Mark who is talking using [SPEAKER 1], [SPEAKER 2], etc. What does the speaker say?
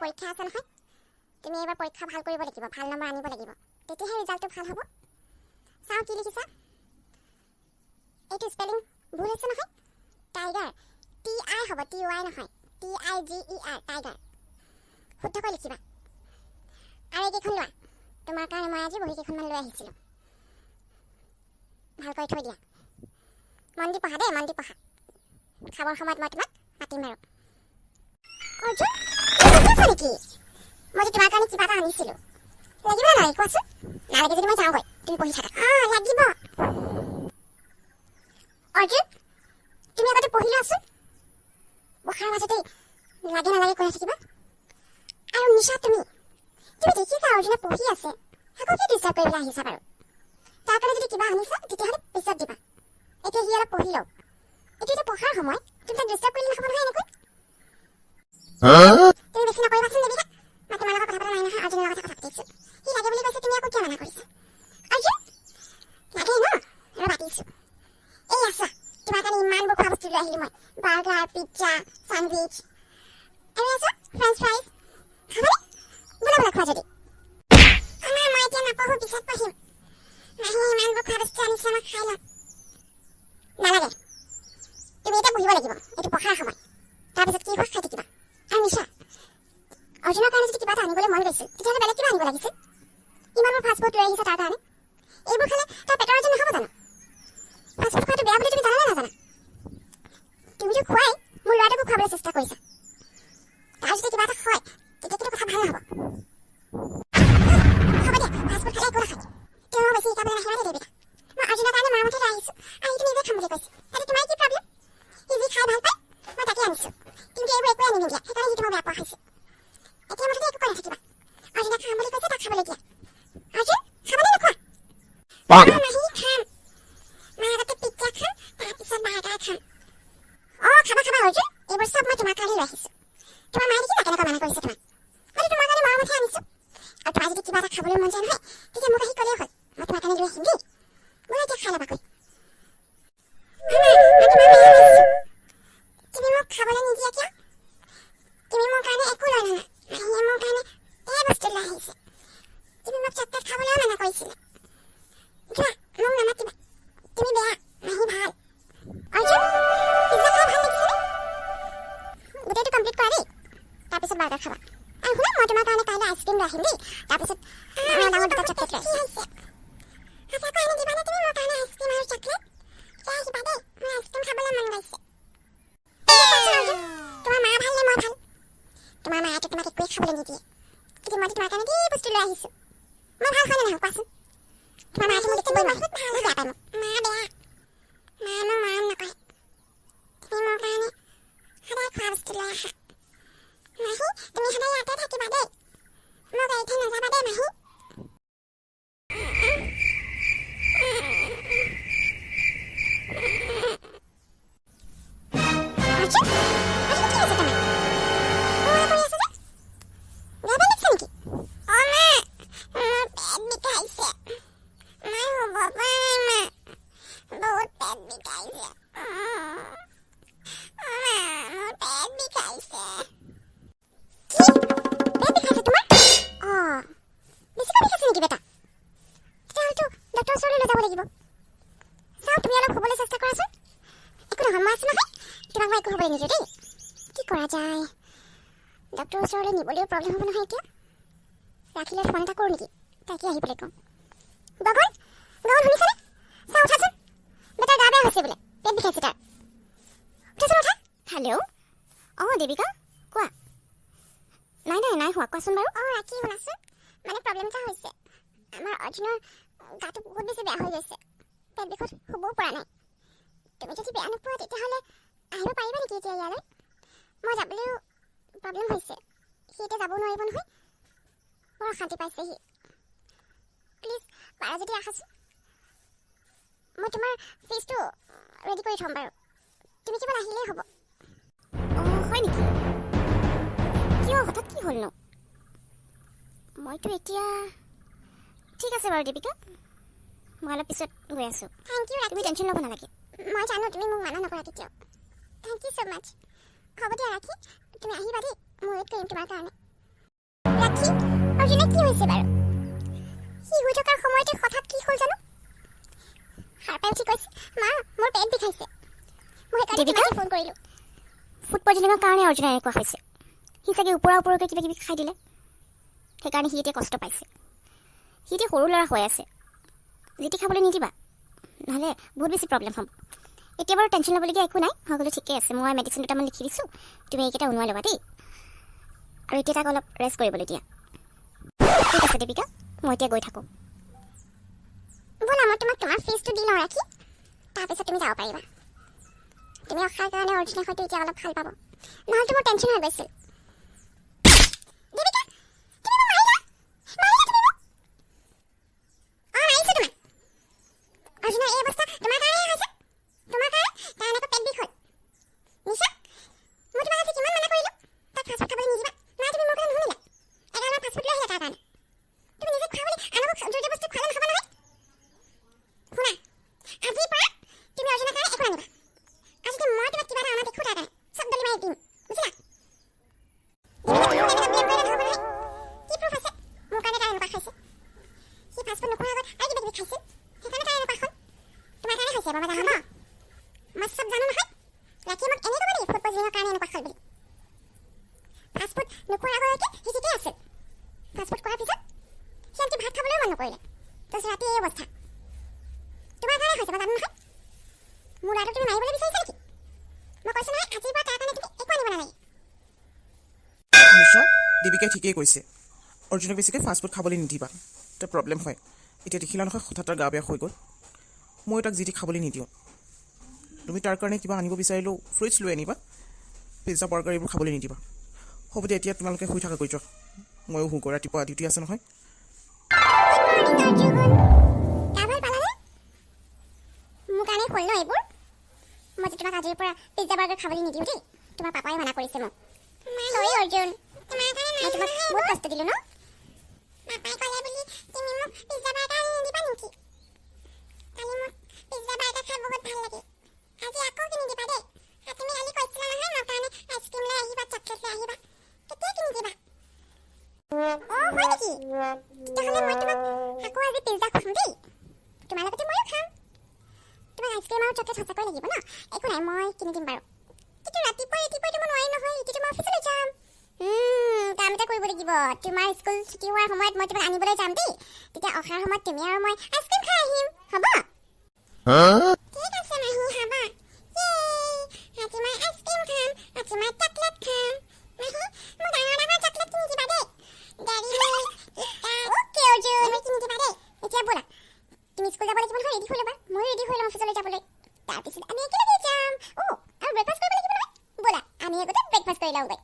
[SPEAKER 1] পৰীক্ষা আছে নহয় তুমি এবাৰ পৰীক্ষা ভাল কৰিব লাগিব ভাল নম্বৰ আনিব লাগিব তেতিয়াহে ৰিজাল্টটো ভাল হ'ব চাও কি লিখিছা এইটো স্পেলিং ভুল হৈছে নহয় টাইগাৰ টি আই হ'ব টি ওয়াই নহয় T I G E R tiger শুদ্ধকৈ লিখিবা আৰু এইকেইখন লোৱা তোমাৰ কাৰণে মই আজি বহি কেইখনমান লৈ আহিছিলোঁ ভালকৈ থৈ দিয়া মন দি পঢ়া দেই মন দি পঢ়া খাবৰ সময়ত মই তোমাক মাতিম আৰু অৰ্জুন নেকি মই তোমাৰ কাৰণে কিবা এটা আনিছিলোঁ লাগিব নাই কোৱাচোন নালাগে যদি মই যাওঁগৈ তুমি পঢ়ি থাকা লাগিব অৰ্জুন তুমি আগতে পঢ়ি লোৱাচোন বহাৰ মাজতে লাগে নালাগে কৈ থাকিবা আৰু নিশা তুমি দেখিছা অৰ্জুনে পঢ়ি আছে আকৌ কি ডিষ্টাৰ্ব কৰিবলৈ আহিছা বাৰু তাৰ কাৰণে যদি কিবা আনিছা তেতিয়াহ'লে পিছত দিবা এতিয়া সি অলপ পঢ়ি লওক এতিয়া পঢ়াৰ সময় তুমি তাক ডিষ্টাৰ্ব কৰিলে নহ'ব নহয় এনেকৈ তুমি বেছি নকৰিবাচোন দেৱিকা মই তোমাৰ লগত কথা পতা নাই নহয় অৰ্জুনৰ লগত কথা পাতিছোঁ সি লাগে বুলি কৈছে তুমি আকৌ কিয় মানা কৰিছা অৰ্জুন লাগে ন ৰ'বা দিছোঁ এই আছা তোমাৰ কাৰণে ইমানবোৰ খোৱা বস্তু লৈ আহিলোঁ মই বাৰ্গাৰ পিজ্জা চেণ্ডউইচ আৰু আছা ফ্ৰেঞ্চ ফ্ৰাইজ খাবানে বোলা খোৱা যদি মই এতিয়া নপঢ়ো পিছত পঢ়িম নাহি ইমানবোৰ খোৱা বস্তু আনিছে মই খাই লম নালাগে তুমি এতিয়া পঢ়িব লাগিব এইটো পঢ়াৰ সময় তাৰপিছত কি খোৱা খাই থাকিবা আৰু নিশা অৰ্জুনৰ কাৰণে যদি কিবা এটা আনিবলৈ মন গৈছিল তেতিয়াহ'লে বেলেগ কিবা আনিব লাগিছিল ইমানবোৰ ফাষ্ট ফুড লৈ আহিছে তাৰ কাৰণে এইবোৰ খালে তাৰ পেটৰ ওজন নহ'ব জানো ফাষ্ট ফুড খোৱাটো বেয়া বুলি তুমি জানা নে নাজানা তুমিতো খুৱাই মোৰ ল'ৰাটোকো খুৱাবলৈ চেষ্টা কৰিছা তাৰ যদি কিবা এটা হয় তেতিয়া কিন্তু কথা ভাল নহ'ব হ'ব দিয়া ফাষ্ট ফুড খালে একো নাখায় তেওঁ বেছি শিকাবলৈ নাহিবা দেই দেৱিকা মই অৰ্জুনৰ কাৰণে মাৰ মতে লৈ আহিছোঁ আৰু সি নিজে খাম বুলি কৈছে তাতে তোমাৰ কি প্ৰব্লেম সি যি খাই ভাল পায় মই তাকে আনিছোঁ কিন্তু এইবোৰ একোৱে আনি নিদিয়া সেইকাৰণে সি তোমাৰ বেয়া পোৱা হৈছে এতিয়া মুঠতে একো কৈ নাথাকিবা অৰ্জুনে খাম বুলি কৈছে তাক খাবলৈ দিয়া অৰ্জুন খাবানে নোখোৱা মাহী খাম মাৰ আগতে পিজ্জা খাম তাৰপিছত বাৰ্গাৰ খাম খাবা অৰ্জুন এইবোৰ চব মই তোমাৰ কাৰণে লৈ আহিছোঁ তোমাৰ মায়ে দেখিছা কেনেকৈ মানা কৰিছে তোমাক মই তোমাৰ কাৰণে মাৰ মতে আনিছোঁ আৰু তোমাৰ যদি কিবা এটা খাবলৈ মন যায় নহয় তেতিয়া মোক আহি ক'লেই হ'ল মই তোমাৰ কাৰণে লৈ আহিম দেই মই এতিয়া খাই ল'বাগৈ তুমি মোক খাবলৈ নিদিয়া কিয় তুমি মোৰ কাৰণে একো লৈ নানা মাহীয়ে মোৰ কাৰণে এই বস্তু লৈ আহিছে তুমি মোক চকলেট খাবলৈও মানা কৰিছিলে যোৱা মোক নামাতিবা তুমি বেয়া মাহী ভাল অৰ্জুন পিজ্জা খাই ভাল লাগিছেনে গোটেইটো কমপ্লিট কৰা দেই তাৰপিছত বাৰ্গাৰ খাবা আৰু শুনা মই তোমাৰ কাৰণে কাইলৈ আইচক্ৰীম লৈ আহিম দেই তাৰপিছত ডাঙৰ দুটা চকলেট লৈ আহিম সঁচাকৈ আনি দিবানে তুমি মোৰ কাৰণে আইচক্ৰীম আৰু চকলেট লৈ আহিবা দেই মোৰ আইচক্ৰীম খাবলৈ মন গৈছে তোমাৰ মা ভাল নে মই ভাল তোমাৰ মায়েতো তোমাক একোৱেই খাবলৈ নিদিয়ে কিন্তু মই তোমাৰ কাৰণে কি বস্তু লৈ আহিছোঁ মই ভাল হয় নে নহয় কোৱাচোন তোমাৰ মায়েতো মোক দেখিবই নোৱাৰে বহুত ভাল বেয়া পায় মোক মা বেয়া মায়ে মোক মৰম নকৰে তুমি মোৰ কাৰণে সদায় খোৱা বস্তু লৈ আহা মাহী তুমি সদায় ইয়াতে থাকিবা দেই মোক এৰি থৈ নাযাবা দেই মাহী ডক্টৰৰ ওচৰলৈ নিবলৈও প্ৰব্লেম হ'ব নহয় এতিয়া ৰাখিলে ফোন এটা কৰোঁ নেকি তাকে আহিবলৈ কওঁ গগন শুনিছানে চা উঠাচোন বেটাৰ গা বেয়া হৈছে বোলে পেট বিষাইছে তাৰ উঠাচোন উঠা হেল্ল' দেৱিকা কোৱা নাই হোৱা কোৱাচোন বাৰু ৰাখি শুনাচোন মানে প্ৰব্লেম এটা হৈছে আমাৰ অৰ্জুনৰ গাটো বহুত বেছি বেয়া হৈ গৈছে পেট বিষত শুবও পৰা নাই তুমি যদি বেয়া নোপোৱা তেতিয়াহ'লে আহিব পাৰিবা নেকি এতিয়া ইয়ালৈ মই যাবলৈও প্ৰব্লেম হৈছে সি এতিয়া যাব নোৱাৰিব নহয় বৰ অশান্তি পাইছে সি প্লিজ পাৰা যদি আহাচোন মই তোমাৰ ফিজটো ৰেডি কৰি থ'ম বাৰু তুমি কিবা আহিলেই হ'ব হয় নেকি কিয় হঠাৎ কি হ'লনো মইতো এতিয়া ঠিক আছে বাৰু দেৱিকা মই অলপ পিছত গৈ আছোঁ থেংক ইউ তুমি টেনশ্যন ল'ব নালাগে মই জানো তুমি মোক মানা নকৰা কেতিয়াও থেংক ইউ ছ' মাছ হ'ব দিয়া ৰাখি তুমি আহিবা দেই মই ৱেইট কৰিম তোমাৰ কাৰণে মানে কি হৈছে বাৰু? সি শুই থকাৰ সময়তে হঠাৎ কি হ'ল জানো? সাৰ পাই উঠি কৈছে, মা মোৰ পেট বিষাইছে। মই সেইকাৰণে ফোন কৰিলোঁ। ফুড পয়জনিঙৰ কাৰণে অৰ্জুন এনেকুৱা হৈছে। সি চাগে ওপৰকৈ কিবা কিবি খাই দিলে, সেইকাৰণে সি এতিয়া কষ্ট পাইছে। সি এতিয়া সৰু ল'ৰা হৈ আছে, যেতি খাবলৈ নিদিবা, নহ'লে বহুত বেছি প্ৰব্লেম হ'ব। এতিয়া বাৰু টেনশ্যন ল'বলগীয়া একো নাই, সকলো ঠিকে আছে। মই মেডিচিন দুটামান লিখি দিছোঁ, তুমি এইকেইটা উনুৱাই ল'বা দেই। আৰু এতিয়া তাক অলপ ৰেষ্ট কৰিবলৈ দিয়া। ঠিক আছে দীপিকা, মই এতিয়া গৈ থাকোঁ। ব'লা মই তোমাক তোমাৰ ফিজটো দি লওঁ ৰাখি, তাৰপিছত তুমি যাব পাৰিবা। তুমি অখাৰ কাৰণে অৰ্জুনে হয়তো এতিয়া অলপ ভাল পাব, নহ'লেতো মোৰ টেনশ্যন হৈ গৈছিল। দীপিকা, তুমি মোক মাৰিলা? মাৰিলা তুমি মোক? মাৰিছোঁ তোমাক। অৰ্জুনৰ এই অৱস্থা তোমাৰ কাৰণেই হৈছে। তোমাৰ কাৰণে তাৰ এনেকৈ পেট বিষ হ'ল। নিশা, মই তোমাক আজি কিমান মানা কৰিলোঁ তাক ফাষ্টফুড খাবলৈ নিদিবা। নাই, তুমি মোৰ কথা নুশুনিলা। এগালমান ফাষ্টফুড লৈ আহিলা তাৰ কাৰণে। তুমি নিজে খোৱা বুলি আনকো জড়িত বস্তু খোৱালে নহ'ব নহয়। শুনা, আজিৰ পৰা তুমি অৰ্জুনৰ কাৰণে একো আনিবা। আজি যদি মই তোমাক কিবা এটা অনা দেখোঁ তাৰ কাৰণে চব দলি মাৰি দিম, বুজিলা? কি প্ৰুফ আছে মোৰ কাৰণে তাৰ এনেকুৱা খাইছে? সি ফাষ্টফুড নোখোৱাৰ আগত আৰু কিবা কিবি খাইছিল, সেইকাৰণে তাৰ এনেকুৱা হ'ল। তোমাৰ কাৰণে হৈছে বাবা, জানা ন? মই চব জানো নহয়। ৰাখি মোক এনেই ক'ব নেকি ফুড পয়জনিঙৰ কাৰণে এনেকুৱা হ'ল বুলি? ফাষ্টফুড নোখোৱাৰ আগলৈকে সি ঠিকেই আছিল। ফাষ্টফুড খোৱাৰ পিছত সি আনকি ভাত খাবলৈও মন নকৰিলে, তাৰপিছত ৰাতি এই অৱস্থা। তোমাৰ কাৰণে হৈছে মই জানো নহয়। মোৰ ল'ৰাটোক তুমি মাৰিবলৈ বিচাৰিছা নেকি? মই কৈছোঁ নহয়, আজিৰ পৰা তাৰ কাৰণে তুমি একো আনিব নালাগে।
[SPEAKER 2] নিশা, দীপিকাই ঠিকেই কৈছে। অৰ্জুনক বেছিকৈ ফাষ্টফুড খাবলৈ নিদিবা, তাৰ প্ৰব্লেম হয়। এতিয়া দেখিলা নহয়, হঠাৎ তাৰ গা বেয়া হৈ গ'ল। মই তাক যি টি খাবলৈ নিদিওঁ। তুমি তাৰ কাৰণে কিবা আনিব বিচাৰিলেও ফ্ৰুইটছ লৈ আনিবা, পিজ্জা বাৰ্গাৰ এইবোৰ খাবলৈ নিদিবা। হ'ব দিয়া, এতিয়া তোমালোকে শুই থাকা, গৈ যোৱা। ময়ো শুওঁ, ৰাতিপুৱা ডিউটি আছে নহয়।
[SPEAKER 1] মোৰ কাৰণে হ'ল ন এইবোৰ? মই যে তোমাক আজিৰ পৰা পিজ্জা বাৰ্গাৰ খাবলৈ নিদিওঁ দেই। তোমাৰ পাপাই মানা কৰিছে মোক। চৰি অৰ্জুন, মই তোমাক বহুত কষ্ট দিলোঁ ন? পাপাই ক'লে বুলি তুমি মোক পিজ্জা বাৰ্গাৰ আনি নিদিবা নেকি? কালি মোক পিজ্জা বাৰ্গাৰ খাই বহুত ভাল লাগে। আজি আকৌ কিনি দিবা দেই। তুমি কালি কৈছিলা নহয় মোৰ কাৰণে আইচক্ৰীম লৈ আহিবা, চকলেট লৈ আহিবা। কেতিয়া কিনি দিবা? হয় নেকি? তেতিয়াহ'লে মই তোমাক আকৌ আজি পিজ্জা খুৱাম দেই। তোমাৰ লগতে ময়ো খাম। তোমাক আইচক্ৰীম আৰু চকলেট সঁচাকৈ লাগিব ন? একো নাই, মই কিনি দিম বাৰু। কিন্তু ৰাতিপুৱাইতো মই নোৱাৰিম নহয়, এতিয়াতো মই অফিচলৈ যাম। কাম এটা কৰিব লাগিব। তোমাৰ স্কুল ছুটি হোৱাৰ সময়ত মই তোমাক আনিবলৈ যাম দেই। তেতিয়া অহাৰ সময়ত তুমি আৰু মই আইচক্ৰীম খাই আহিম, হ'ব? ঠিক আছে মাহী, হ'ব। আজি মই আইচক্ৰীম খাম, আজি মই চকলেট খাম। মাহী, মোক ডাঙৰ ডাঙৰ চকলেট কিনি দিবা দেই। অ'কে অৰ্জুন, মই কিনি দিবা দেই। এতিয়া ব'লা, তুমি স্কুল যাব লাগিব নহয়, ৰেডি হৈ ল'বা। ময়ো ৰেডি হৈ ল'ম অফিচলৈ যাবলৈ। তাৰপিছত আমি একেলগে যাম। আৰু ব্ৰেকফাষ্ট কৰিব লাগিব নহয়। ব'লা, আমি আগতে ব্ৰেকফাষ্ট কৰি লওঁগৈ।